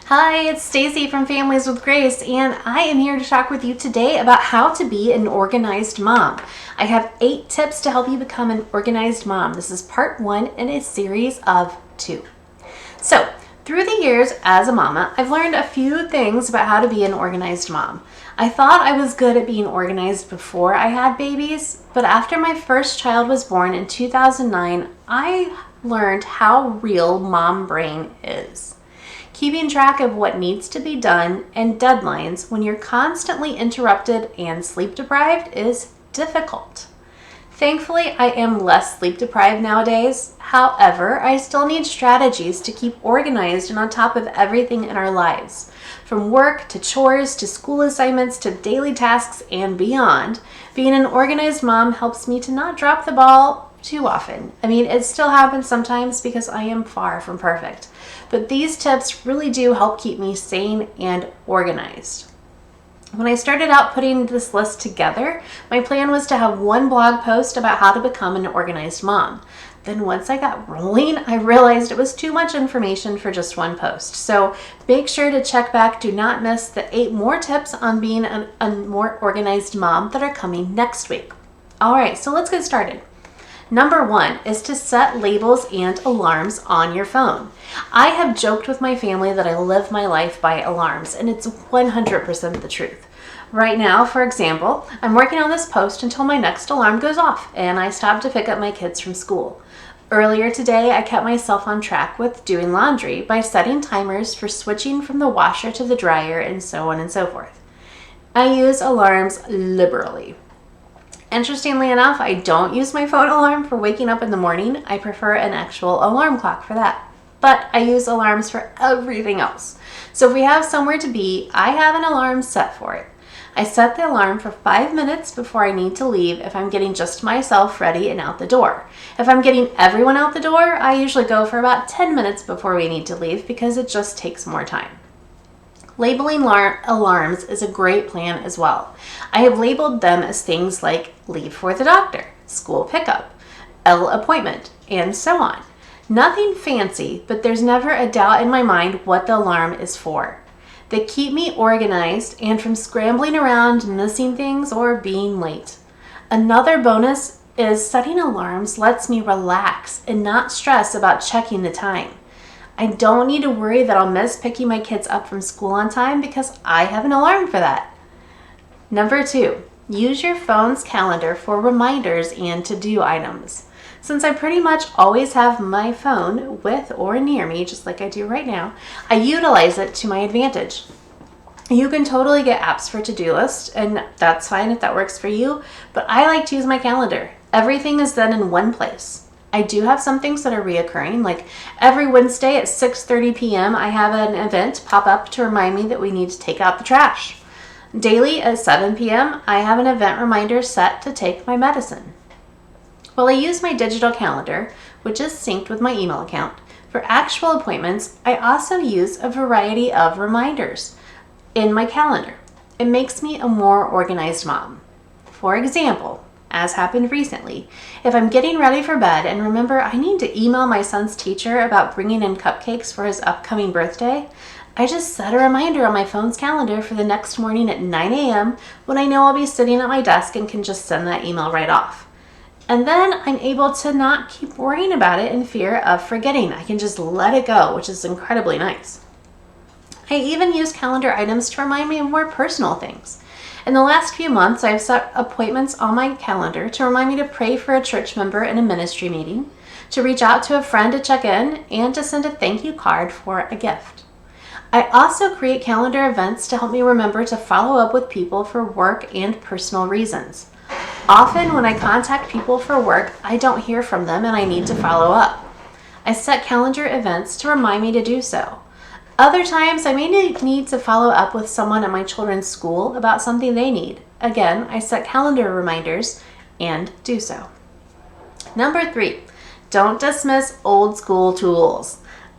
Hi, it's Stacy from Families with Grace, and I am here to talk with you today about how to be an organized mom. I have 8 tips to help you become an organized mom. This is part 1 in a series of 2. So, through the years as a mama, I've learned a few things about how to be an organized mom. I thought I was good at being organized before I had babies, but after my first child was born in 2009, I learned how real mom brain is. Keeping track of what needs to be done and deadlines when you're constantly interrupted and sleep deprived is difficult. Thankfully, I am less sleep deprived nowadays. However, I still need strategies to keep organized and on top of everything in our lives. From work to chores to school assignments to daily tasks and beyond, being an organized mom helps me to not drop the ball too often. It still happens sometimes because I am far from perfect. But these tips really do help keep me sane and organized. When I started out putting this list together, my plan was to have one blog post about how to become an organized mom. Then once I got rolling, I realized it was too much information for just one post. So make sure to check back. Do not miss the 8 more tips on being a more organized mom that are coming next week. All right, so let's get started. Number 1 is to set labels and alarms on your phone. I have joked with my family that I live my life by alarms, and it's 100% the truth. Right now, for example, I'm working on this post until my next alarm goes off and I stop to pick up my kids from school. Earlier today, I kept myself on track with doing laundry by setting timers for switching from the washer to the dryer and so on and so forth. I use alarms liberally. Interestingly enough, I don't use my phone alarm for waking up in the morning. I prefer an actual alarm clock for that. But I use alarms for everything else. So if we have somewhere to be, I have an alarm set for it. I set the alarm for 5 minutes before I need to leave if I'm getting just myself ready and out the door. If I'm getting everyone out the door, I usually go for about 10 minutes before we need to leave because it just takes more time. Labeling alarms is a great plan as well. I have labeled them as things like leave for the doctor, school pickup, L appointment, and so on. Nothing fancy, but there's never a doubt in my mind what the alarm is for. They keep me organized and from scrambling around, missing things, or being late. Another bonus is setting alarms lets me relax and not stress about checking the time. I don't need to worry that I'll miss picking my kids up from school on time because I have an alarm for that. Number 2, use your phone's calendar for reminders and to-do items. Since I pretty much always have my phone with or near me, just like I do right now, I utilize it to my advantage. You can totally get apps for to-do lists, and that's fine if that works for you, but I like to use my calendar. Everything is then in one place. I do have some things that are reoccurring, like every Wednesday at 6:30 p.m. I have an event pop up to remind me that we need to take out the trash. Daily at 7 p.m. I have an event reminder set to take my medicine. While I use my digital calendar, which is synced with my email account, for actual appointments, I also use a variety of reminders in my calendar. It makes me a more organized mom. For example, as happened recently, if I'm getting ready for bed and remember I need to email my son's teacher about bringing in cupcakes for his upcoming birthday, I just set a reminder on my phone's calendar for the next morning at 9 a.m. when I know I'll be sitting at my desk and can just send that email right off. And then I'm able to not keep worrying about it in fear of forgetting. I can just let it go, which is incredibly nice. I even use calendar items to remind me of more personal things. In the last few months, I've set appointments on my calendar to remind me to pray for a church member in a ministry meeting, to reach out to a friend to check in, and to send a thank you card for a gift. I also create calendar events to help me remember to follow up with people for work and personal reasons. Often when I contact people for work, I don't hear from them and I need to follow up. I set calendar events to remind me to do so. Other times, I may need to follow up with someone at my children's school about something they need. Again, I set calendar reminders and do so. Number 3, don't dismiss old school tools.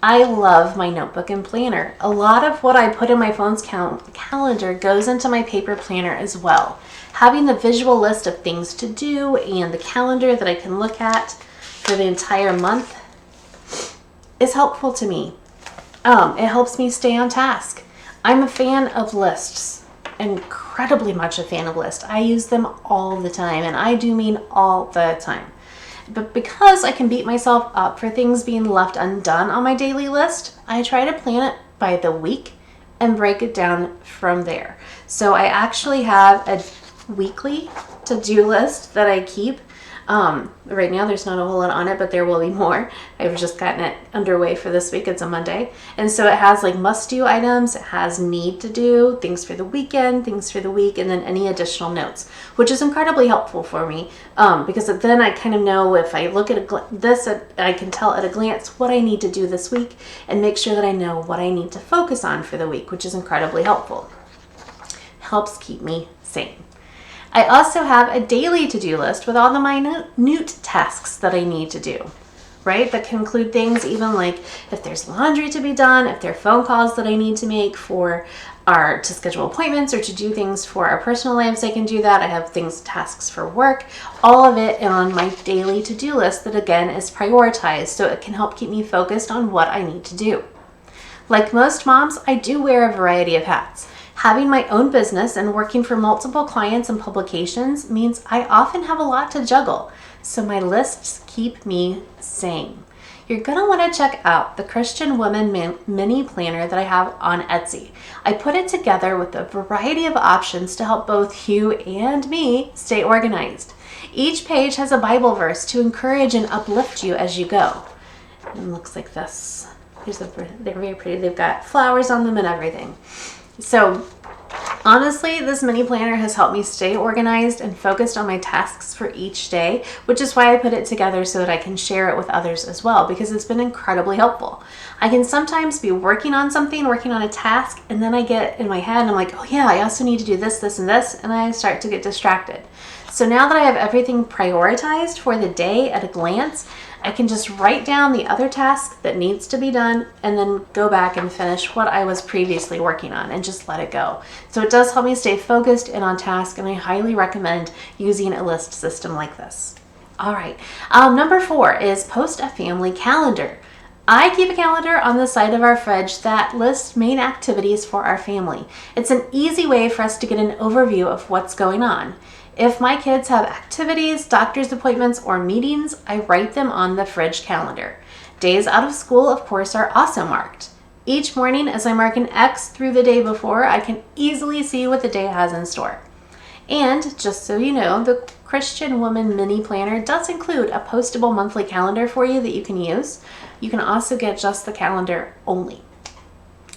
I love my notebook and planner. A lot of what I put in my phone's calendar goes into my paper planner as well. Having the visual list of things to do and the calendar that I can look at for the entire month is helpful to me. It helps me stay on task. I'm a fan of lists, incredibly much a fan of lists. I use them all the time, and I do mean all the time. But because I can beat myself up for things being left undone on my daily list, I try to plan it by the week and break it down from there. So I actually have a weekly to-do list that I keep. Right now there's not a whole lot on it, but there will be more. I've just gotten it underway for this week. It's a Monday. And so it has like must-do items, it has need to do, things for the weekend, things for the week, and then any additional notes, which is incredibly helpful for me because then I kind of know if I look at I can tell at a glance what I need to do this week and make sure that I know what I need to focus on for the week, which is incredibly helpful. Helps keep me sane. I also have a daily to-do list with all the minute tasks that I need to do, right? That can include things even like if there's laundry to be done, if there are phone calls that I need to make to schedule appointments or to do things for our personal lives, I can do that. I have tasks for work, all of it on my daily to-do list that again is prioritized so it can help keep me focused on what I need to do. Like most moms, I do wear a variety of hats. Having my own business and working for multiple clients and publications means I often have a lot to juggle, so my lists keep me sane. You're going to want to check out the Christian Woman Mini Planner that I have on Etsy. I put it together with a variety of options to help both you and me stay organized. Each page has a Bible verse to encourage and uplift you as you go. It looks like this. They're very pretty. They've got flowers on them and everything. So honestly, this mini planner has helped me stay organized and focused on my tasks for each day, which is why I put it together so that I can share it with others as well, because it's been incredibly helpful. I can sometimes be working on a task, and then I get in my head and I'm like, oh yeah, I also need to do this, this, and this, and I start to get distracted. So now that I have everything prioritized for the day at a glance, I can just write down the other task that needs to be done and then go back and finish what I was previously working on and just let it go. So it does help me stay focused and on task, and I highly recommend using a list system like this. All right, number 4 is post a family calendar. I keep a calendar on the side of our fridge that lists main activities for our family. It's an easy way for us to get an overview of what's going on. If my kids have activities, doctor's appointments, or meetings, I write them on the fridge calendar. Days out of school, of course, are also marked. Each morning, as I mark an X through the day before, I can easily see what the day has in store. And just so you know, the Christian Woman Mini Planner does include a postable monthly calendar for you that you can use. You can also get just the calendar only.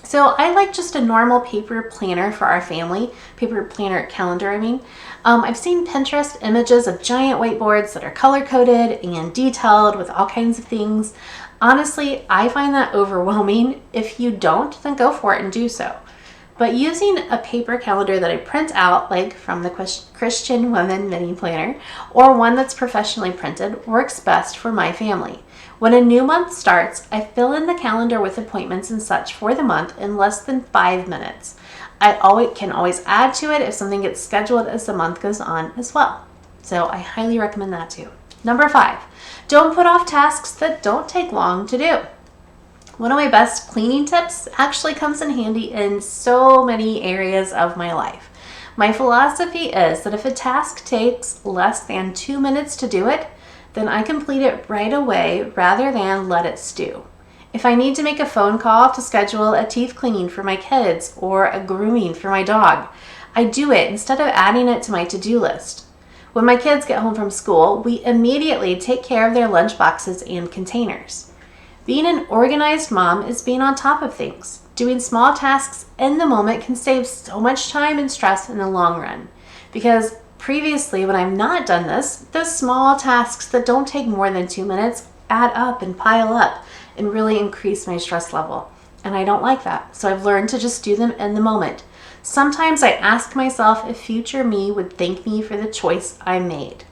So I like just a normal paper planner for our family, paper planner calendar, I mean. I've seen Pinterest images of giant whiteboards that are color-coded and detailed with all kinds of things. Honestly, I find that overwhelming. If you don't, then go for it and do so. But using a paper calendar that I print out, like from the Christian Woman Mini Planner, or one that's professionally printed, works best for my family. When a new month starts, I fill in the calendar with appointments and such for the month in less than 5 minutes. I can always add to it if something gets scheduled as the month goes on as well. So I highly recommend that too. Number 5, don't put off tasks that don't take long to do. One of my best cleaning tips actually comes in handy in so many areas of my life. My philosophy is that if a task takes less than 2 minutes to do it, then I complete it right away rather than let it stew. If I need to make a phone call to schedule a teeth cleaning for my kids or a grooming for my dog, I do it instead of adding it to my to-do list. When my kids get home from school, we immediately take care of their lunch boxes and containers. Being an organized mom is being on top of things. Doing small tasks in the moment can save so much time and stress in the long run. Because previously, when I've not done this, those small tasks that don't take more than 2 minutes add up and pile up and really increase my stress level. And I don't like that. So I've learned to just do them in the moment. Sometimes I ask myself if future me would thank me for the choice I made.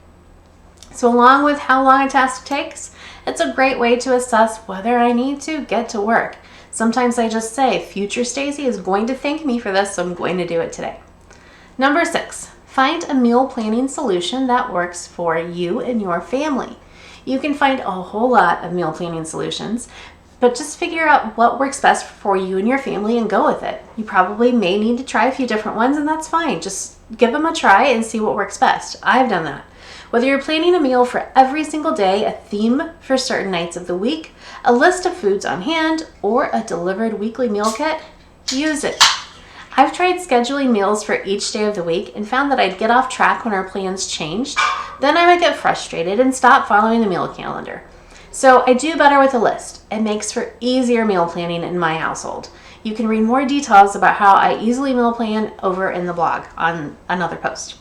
So along with how long a task takes, it's a great way to assess whether I need to get to work. Sometimes I just say, future Stacy is going to thank me for this, so I'm going to do it today. Number 6, find a meal planning solution that works for you and your family. You can find a whole lot of meal planning solutions, but just figure out what works best for you and your family and go with it. You probably may need to try a few different ones, and that's fine. Just give them a try and see what works best. I've done that. Whether you're planning a meal for every single day, a theme for certain nights of the week, a list of foods on hand, or a delivered weekly meal kit, use it. I've tried scheduling meals for each day of the week and found that I'd get off track when our plans changed. Then I would get frustrated and stop following the meal calendar. So I do better with a list. It makes for easier meal planning in my household. You can read more details about how I easily meal plan over in the blog on another post.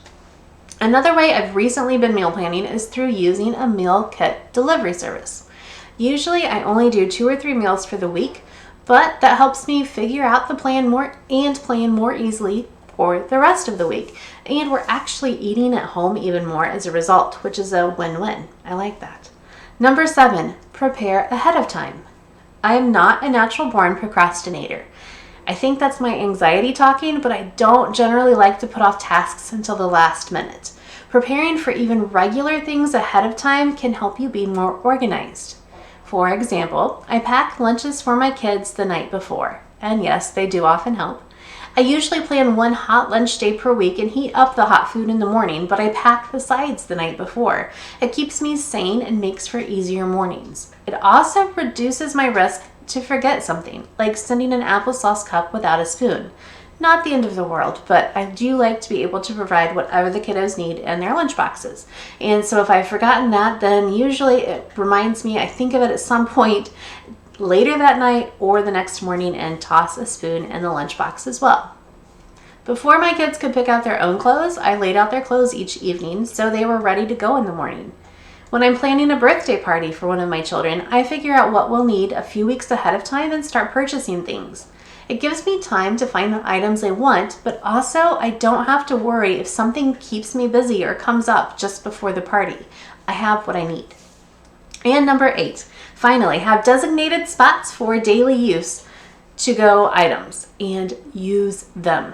Another way I've recently been meal planning is through using a meal kit delivery service. Usually I only do 2 or 3 meals for the week, but that helps me figure out the plan more easily for the rest of the week. And we're actually eating at home even more as a result, which is a win-win. I like that. Number 7, prepare ahead of time. I am not a natural born procrastinator. I think that's my anxiety talking, but I don't generally like to put off tasks until the last minute. Preparing for even regular things ahead of time can help you be more organized. For example, I pack lunches for my kids the night before, and yes, they do often help. I usually plan 1 hot lunch day per week and heat up the hot food in the morning, but I pack the sides the night before. It keeps me sane and makes for easier mornings. It also reduces my risk to forget something, like sending an applesauce cup without a spoon. Not the end of the world, but I do like to be able to provide whatever the kiddos need in their lunch boxes. And so if I've forgotten that, then usually it reminds me, I think of it at some point later that night or the next morning and toss a spoon in the lunchbox as well. Before my kids could pick out their own clothes, I laid out their clothes each evening so they were ready to go in the morning. When I'm planning a birthday party for one of my children, I figure out what we'll need a few weeks ahead of time and start purchasing things. It gives me time to find the items I want, but also I don't have to worry if something keeps me busy or comes up just before the party. I have what I need. And number 8, finally, have designated spots for daily use to-go items and use them.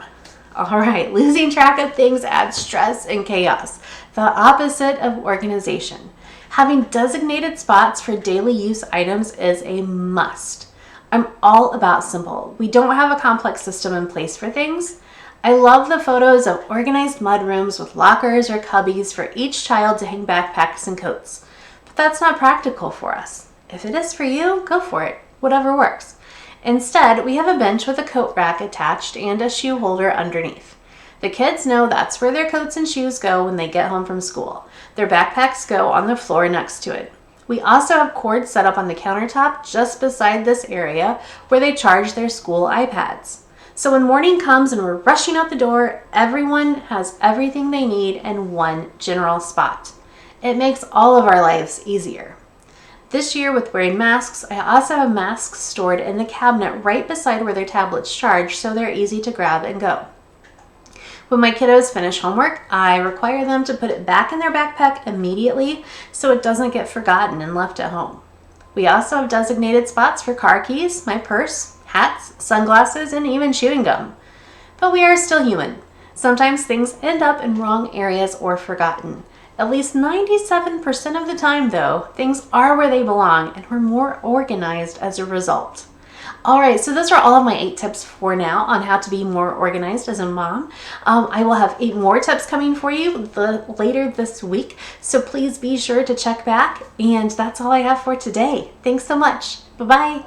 All right, losing track of things adds stress and chaos, the opposite of organization. Having designated spots for daily use items is a must. I'm all about simple. We don't have a complex system in place for things. I love the photos of organized mudrooms with lockers or cubbies for each child to hang backpacks and coats. But that's not practical for us. If it is for you, go for it. Whatever works. Instead, we have a bench with a coat rack attached and a shoe holder underneath. The kids know that's where their coats and shoes go when they get home from school. Their backpacks go on the floor next to it. We also have cords set up on the countertop just beside this area where they charge their school iPads. So when morning comes and we're rushing out the door, everyone has everything they need in one general spot. It makes all of our lives easier. This year, with wearing masks, I also have masks stored in the cabinet right beside where their tablets charge, so they're easy to grab and go. When my kiddos finish homework, I require them to put it back in their backpack immediately so it doesn't get forgotten and left at home. We also have designated spots for car keys, my purse, hats, sunglasses, and even chewing gum. But we are still human. Sometimes things end up in wrong areas or forgotten. At least 97% of the time, though, things are where they belong and we're more organized as a result. All right, so those are all of my 8 tips for now on how to be more organized as a mom. I will have 8 more tips coming for you later this week, so please be sure to check back. And that's all I have for today. Thanks so much. Bye-bye.